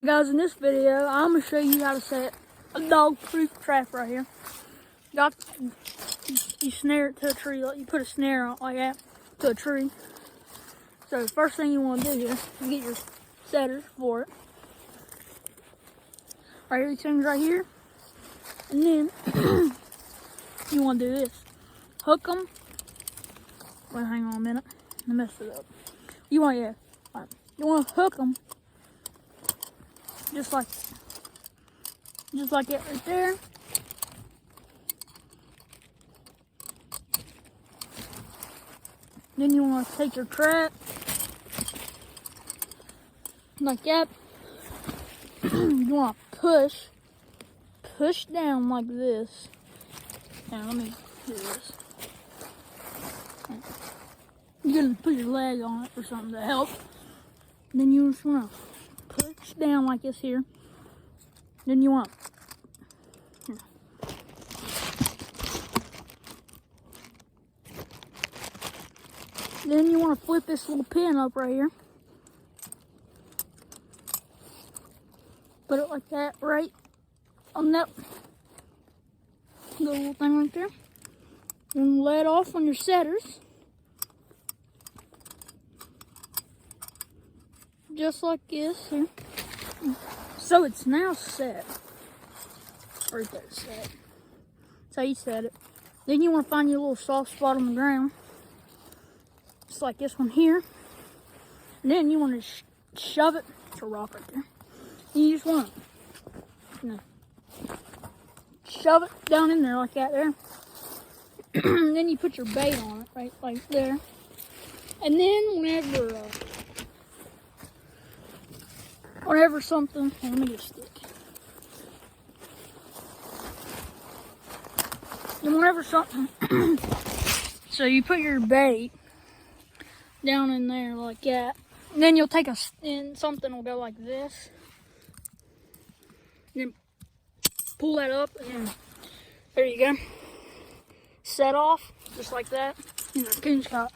Guys, in this video, I'm going to show you how to set a dog-proof trap right here. You snare it to a tree, you put a snare on like that to a tree. So the first thing you want to do here is get your setters for it. Right here, these things right here. And then you want to do this. Hook them. Wait, hang on a minute. I messed it up. You want to hook them just like that right there. Then you want to take your trap like that. You want to push down like this. Now let me do this. You're gonna put your leg on it or something to help. And then you just want to push down like this here. Then you want to flip this little pin up right here. Put it like that right on that little thing right there. Then lay it off on your setters. Just like this here. So it's now set. Right there, set. That's how you set it. Then you want to find your little soft spot on the ground. Just like this one here. And then you want to shove it. It's a rock right there. And you just want to shove it down in there like that there. And then you put your bait on it right like there. And then whenever something, let me get a stick. And whenever something, so you put your bait down in there like that. And then you'll take and something will go like this. And then pull that up and there you go. Set off, just like that. You know, coon shot.